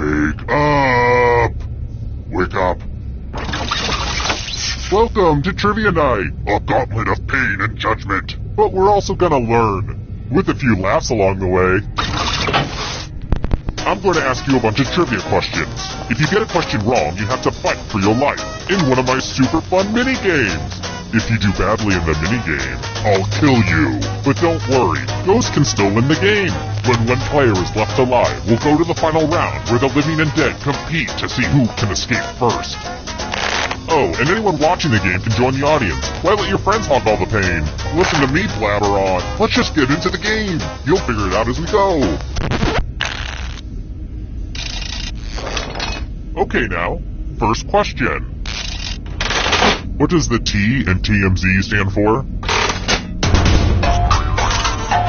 Wake up! Wake up! Welcome to Trivia Night, a gauntlet of pain and judgment. But we're also gonna learn, with a few laughs along the way. I'm going to ask you a bunch of trivia questions. If you get a question wrong, you have to fight for your life in one of my super fun mini-games. If you do badly in the minigame, I'll kill you. But don't worry, ghosts can still win the game. When one player is left alive, we'll go to the final round where the living and dead compete to see who can escape first. Oh, and anyone watching the game can join the audience. Why let your friends hog all the pain? Listen to me blabber on. Let's just get into the game. You'll figure it out as we go. Okay now, first question. What does the T in TMZ stand for?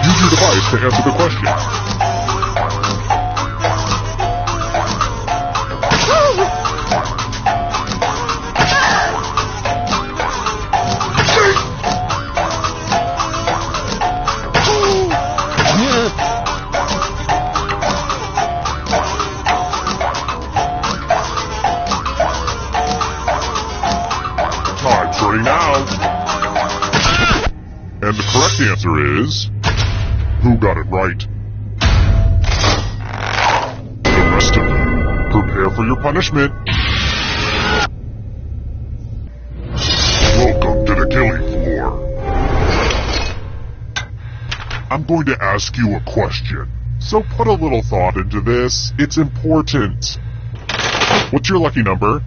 Use your device to answer the question. And the correct answer is... Who got it right? The rest of you, prepare for your punishment. Welcome to the killing floor. I'm going to ask you a question, so put a little thought into this. It's important. What's your lucky number?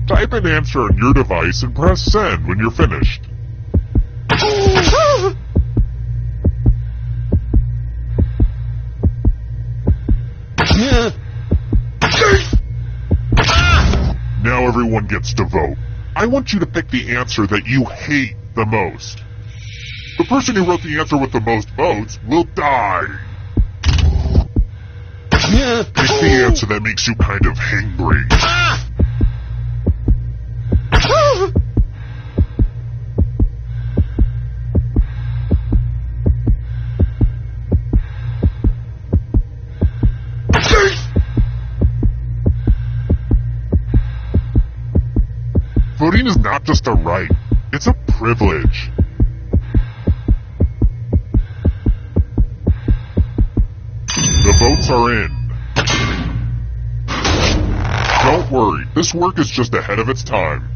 Type an answer on your device and press send when you're finished. Now everyone gets to vote. I want you to pick the answer that you hate the most. The person who wrote the answer with the most votes will die. Pick the answer that makes you kind of hangry. Voting is not just a right, it's a privilege. The votes are in. Don't worry, this work is just ahead of its time.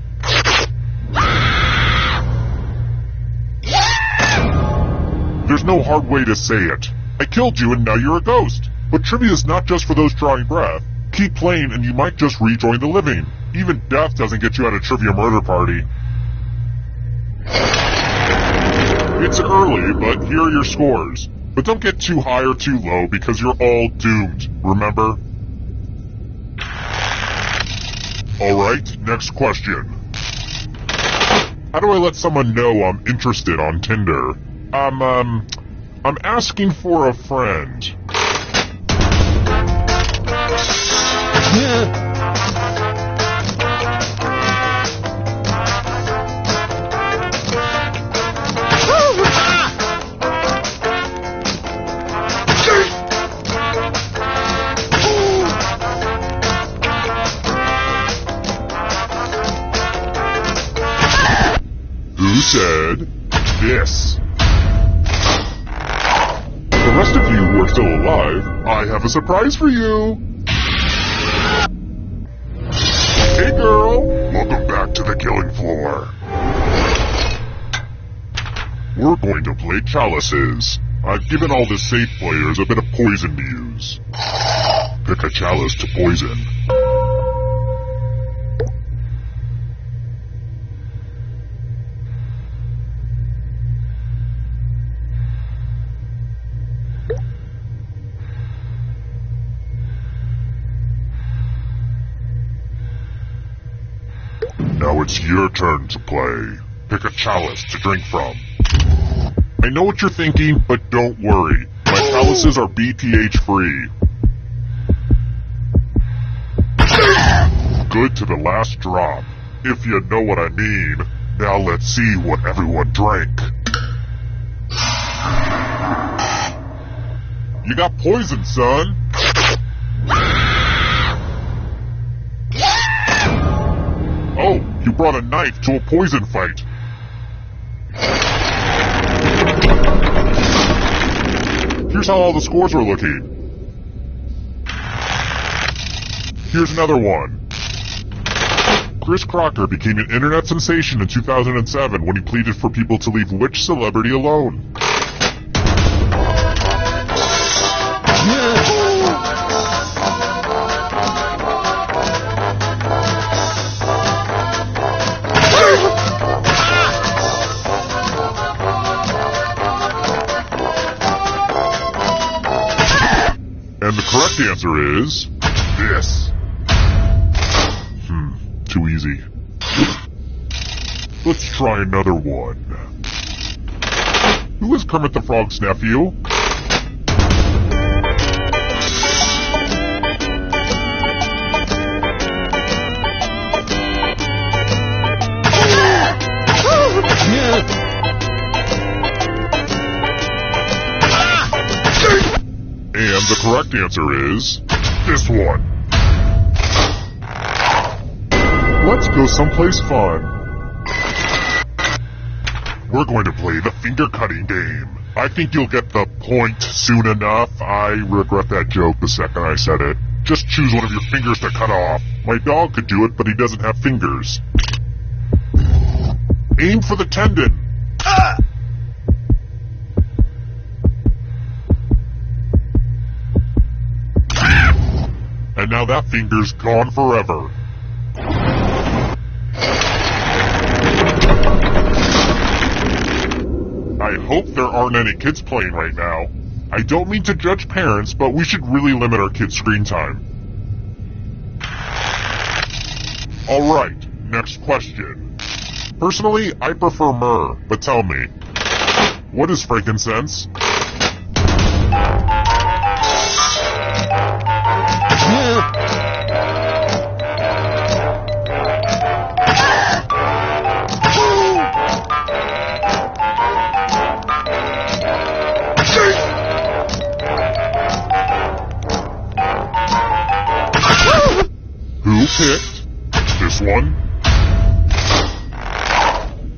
There's no hard way to say it. I killed you and now you're a ghost. But trivia is not just for those drawing breath. Keep playing and you might just rejoin the living. Even death doesn't get you out of trivia murder party. It's early, but here are your scores. But don't get too high or too low because you're all doomed, remember? Alright, next question. How do I let someone know I'm interested on Tinder? I'm asking for a friend. Who said this? The rest of you who are still alive, I have a surprise for you. Hey girl, welcome back to the killing floor. We're going to play chalices. I've given all the safe players a bit of poison to use. Pick a chalice to poison. Now it's your turn to play. Pick a chalice to drink from. I know what you're thinking, but don't worry. My chalices are BPH free. Good to the last drop, if you know what I mean. Now let's see what everyone drank. You got poison, son. Oh, you brought a knife to a poison fight. Here's how all the scores are looking. Here's another one. Chris Crocker became an internet sensation in 2007 when he pleaded for people to leave which celebrity alone? And the correct answer is this. Too easy. Let's try another one. Who is Kermit the Frog's nephew? And the correct answer is this one. Let's go someplace fun. We're going to play the finger-cutting game. I think you'll get the point soon enough. I regret that joke the second I said it. Just choose one of your fingers to cut off. My dog could do it, but he doesn't have fingers. Aim for the tendon. And now that finger's gone forever. I hope there aren't any kids playing right now. I don't mean to judge parents, but we should really limit our kids' screen time. Alright, next question. Personally, I prefer myrrh, but tell me, what is frankincense? Who picked this one?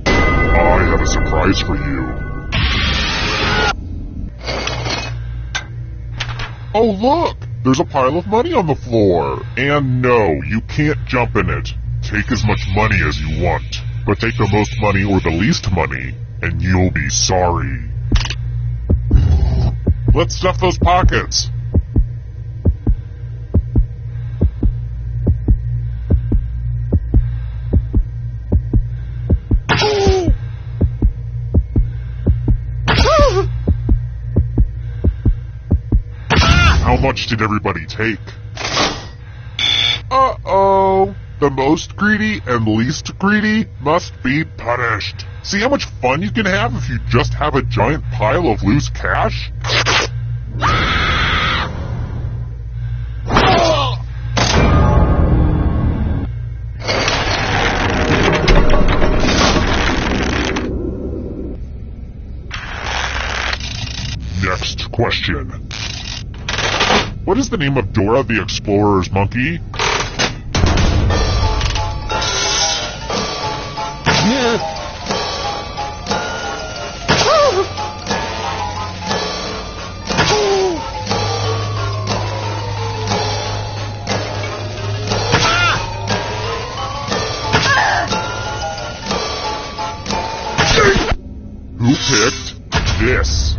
I have a surprise for you. Oh look! There's a pile of money on the floor. And no, you can't jump in it. Take as much money as you want. But take the most money or the least money, and you'll be sorry. Let's stuff those pockets. How much did everybody take? Uh-oh. The most greedy and least greedy must be punished. See how much fun you can have if you just have a giant pile of loose cash? Next question. What is the name of Dora the Explorer's monkey? Who picked this?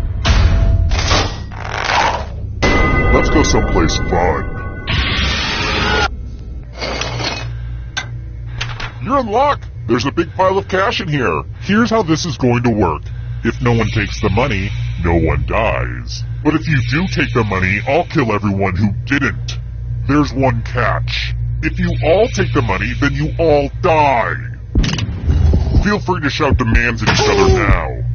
Let's go someplace fun. You're in luck! There's a big pile of cash in here. Here's how this is going to work. If no one takes the money, no one dies. But if you do take the money, I'll kill everyone who didn't. There's one catch. If you all take the money, then you all die. Feel free to shout demands at each other now.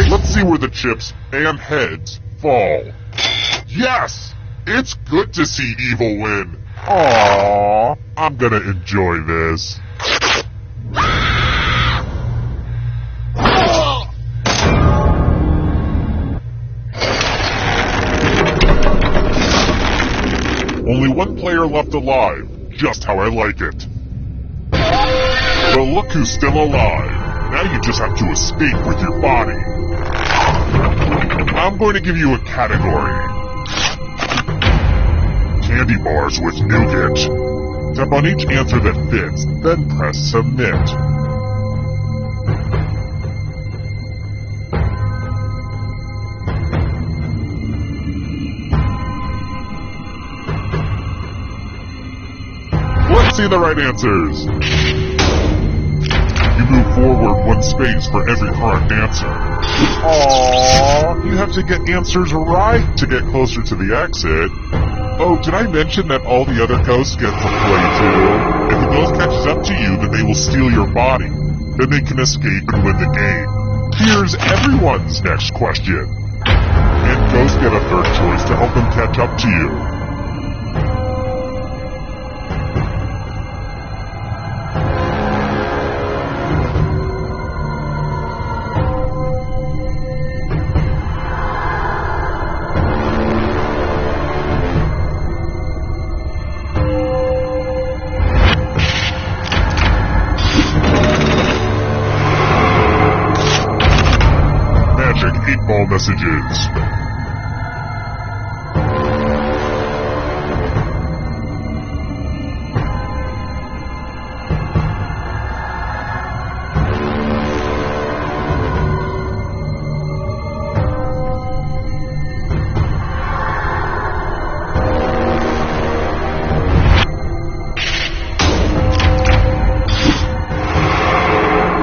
Let's see where the chips and heads fall. Yes! It's good to see evil win. Aww, I'm gonna enjoy this. Only one player left alive, just how I like it. But look who's still alive. Now you just have to escape with your body. I'm going to give you a category. Candy bars with nougat. Tap on each answer that fits, then press submit. Let's see the right answers. You move forward one space for every correct answer. Aww, you have to get answers right to get closer to the exit. Oh, did I mention that all the other ghosts get to play too? If the ghost catches up to you, then they will steal your body. Then they can escape and win the game. Here's everyone's next question. Can ghosts get a third choice to help them catch up to you? Messages.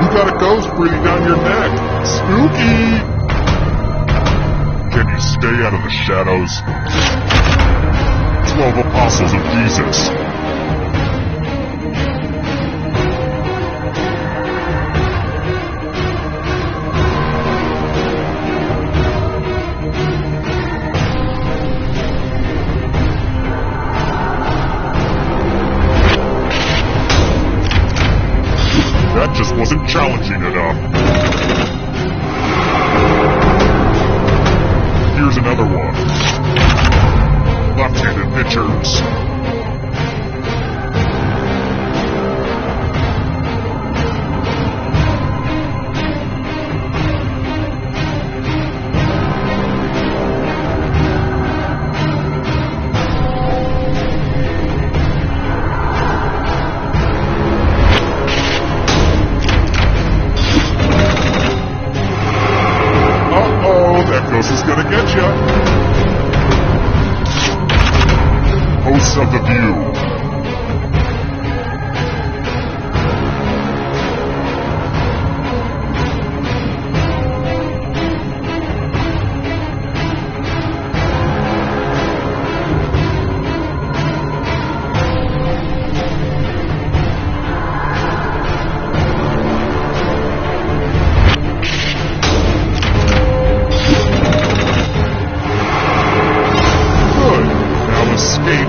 You got a ghost breathing down your neck. Spooky! Can you stay out of the shadows? 12 Apostles of Jesus. That just wasn't challenging enough. Here's another one. Left-handed pitchers. That ghost is gonna get ya. Hosts of the View.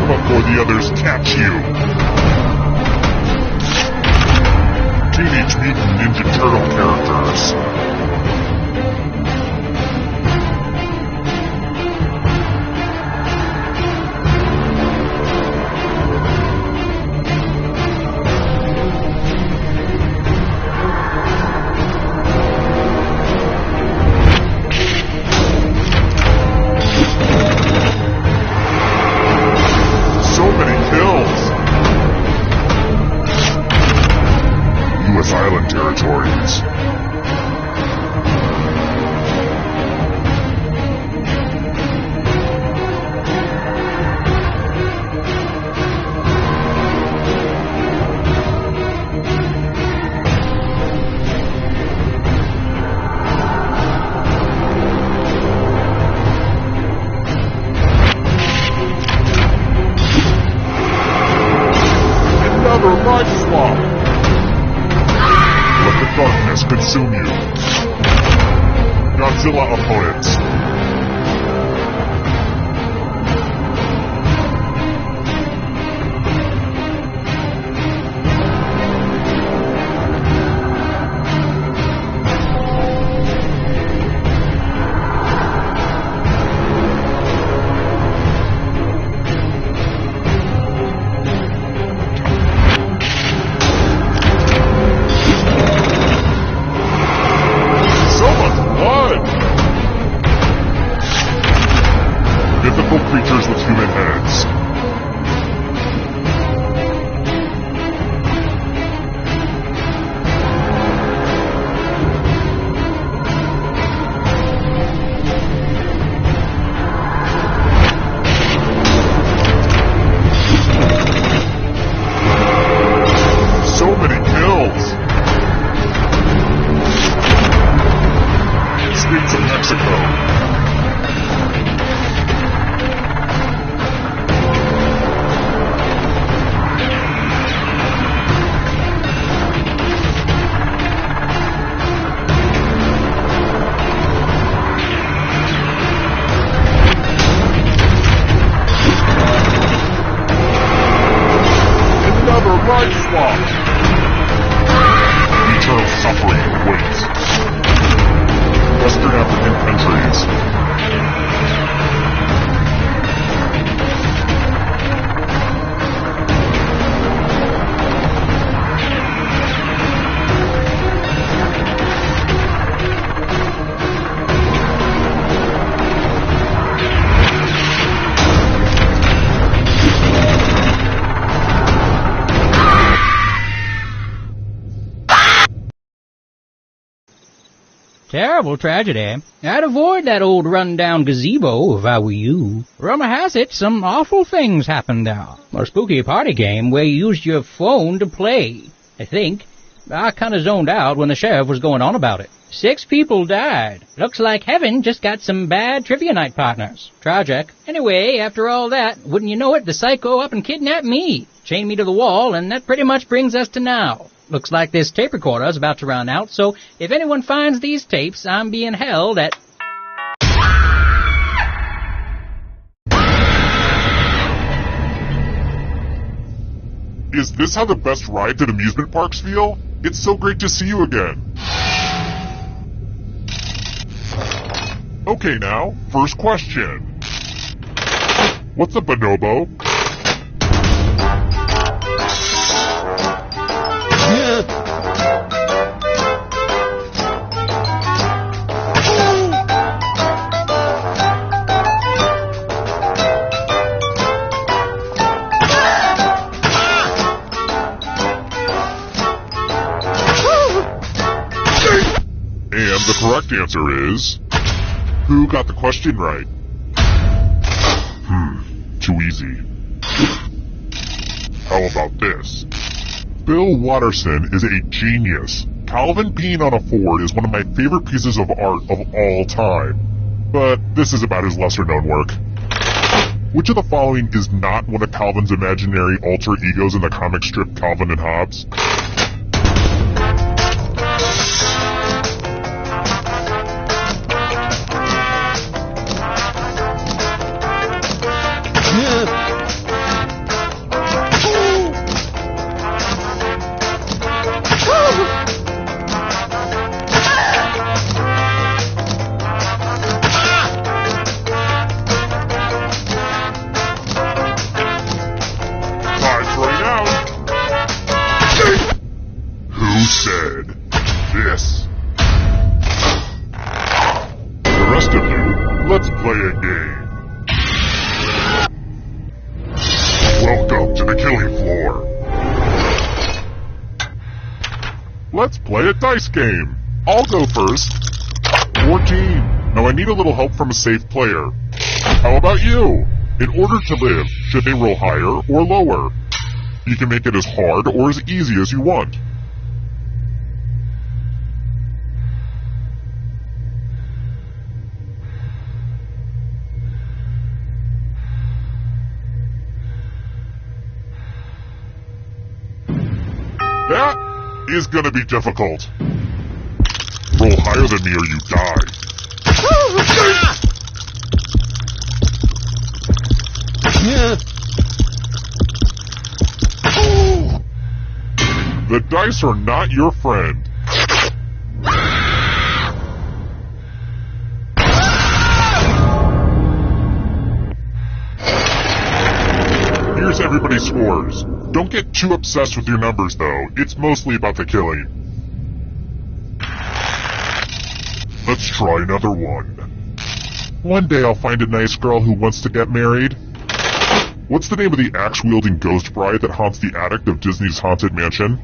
Before the others catch you. Teenage Mutant Ninja Turtle characters. Island territories. Another life swap. Let the darkness consume you. Godzilla opponents. Terrible tragedy. I'd avoid that old run-down gazebo if I were you. Rumor has it some awful things happened there. A spooky party game where you used your phone to play, I think. I kinda zoned out when the sheriff was going on about it. 6 people died. Looks like heaven just got some bad trivia night partners. Tragic. Anyway, after all that, wouldn't you know it, the psycho up and kidnapped me. Chained me to the wall, and that pretty much brings us to now. Looks like this tape recorder is about to run out, so if anyone finds these tapes, I'm being held at... Is this how the best rides at amusement parks feel? It's so great to see you again. Okay now, first question. What's a bonobo? And the correct answer is... Who got the question right? Too easy. How about this? Bill Watterson is a genius. Calvin peeing on a Ford is one of my favorite pieces of art of all time. But this is about his lesser-known work. Which of the following is not one of Calvin's imaginary alter egos in the comic strip Calvin and Hobbes? Who said this? The rest of you, let's play a game. Welcome to the killing floor. Let's play a dice game. I'll go first. 14. Now I need a little help from a safe player. How about you? In order to live, should they roll higher or lower? You can make it as hard or as easy as you want. That is gonna be difficult. Roll higher than me or you die. The dice are not your friend. Here's everybody's scores. Don't get too obsessed with your numbers, though. It's mostly about the killing. Let's try another one. One day I'll find a nice girl who wants to get married. What's the name of the axe-wielding ghost bride that haunts the attic of Disney's Haunted Mansion?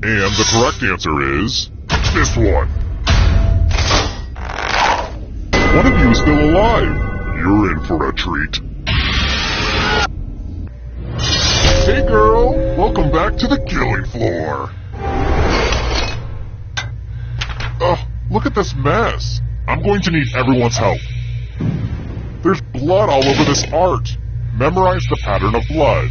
And the correct answer is... this one. One of you is still alive. You're in for a treat. Hey girl, welcome back to the killing floor. Look at this mess. I'm going to need everyone's help. There's blood all over this art. Memorize the pattern of blood.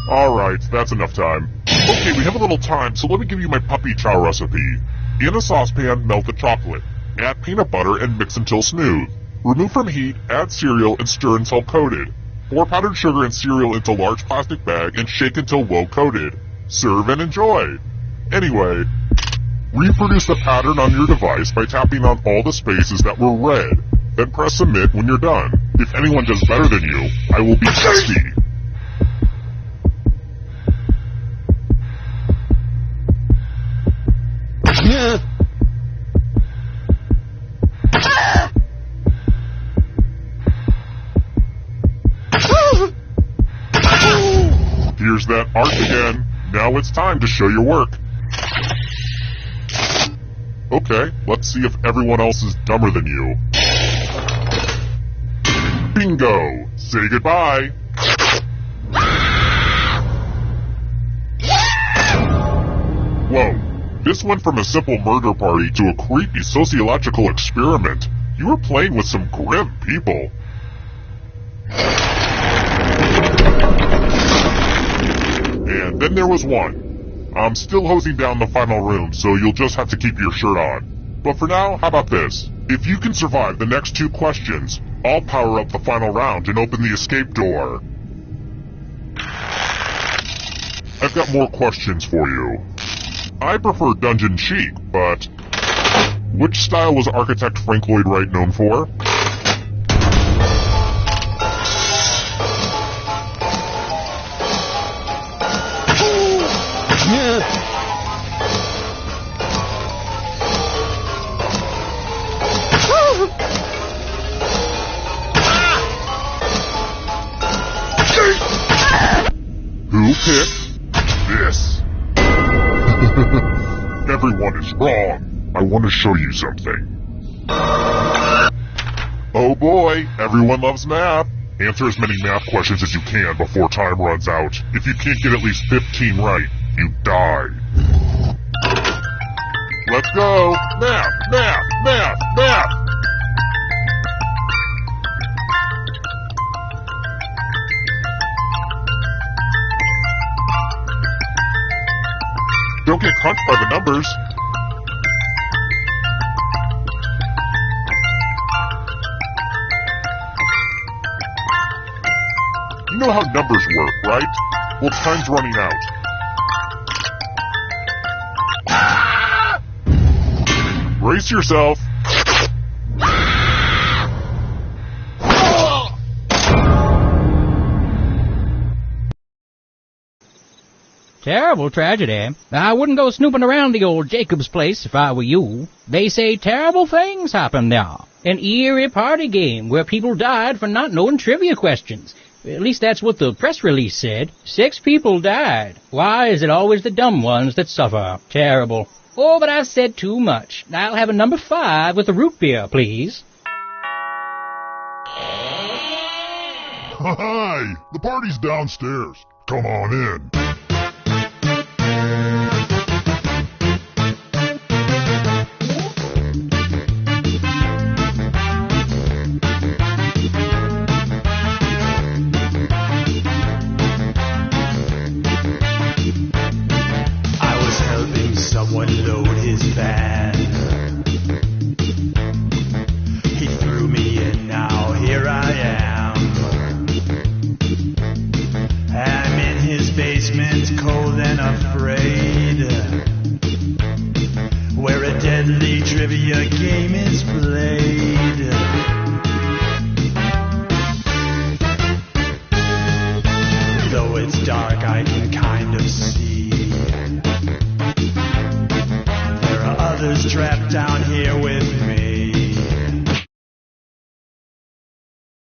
Alright, that's enough time. Okay, we have a little time, so let me give you my puppy chow recipe. In a saucepan, melt the chocolate. Add peanut butter and mix until smooth. Remove from heat, add cereal, and stir until coated. Pour powdered sugar and cereal into large plastic bag and shake until well coated. Serve and enjoy. Anyway, reproduce the pattern on your device by tapping on all the spaces that were red. Then press submit when you're done. If anyone does better than you, I will be testy. Here's that art again. Now it's time to show your work. Okay, let's see if everyone else is dumber than you. Bingo! Say goodbye! Whoa, this went from a simple murder party to a creepy sociological experiment. You were playing with some grim people. And then there was one. I'm still hosing down the final room, so you'll just have to keep your shirt on. But for now, how about this? If you can survive the next 2 questions, I'll power up the final round and open the escape door. I've got more questions for you. I prefer dungeon chic, but which style was architect Frank Lloyd Wright known for? Who picked this? Everyone is wrong. I want to show you something. Oh boy, everyone loves math. Answer as many math questions as you can before time runs out. If you can't get at least 15 right, you die. Let's go! Math! Math! Math! Math! Don't get crunched by the numbers. You know how numbers work, right? Well, time's running out. Brace yourself. Terrible tragedy. I wouldn't go snooping around the old Jacob's place if I were you. They say terrible things happen there. An eerie party game where people died for not knowing trivia questions. At least that's what the press release said. 6 people died. Why is it always the dumb ones that suffer? Terrible. Oh, but I've said too much. I'll have a number 5 with a root beer, please. Hi! The party's downstairs. Come on in. Cold and afraid, where a deadly trivia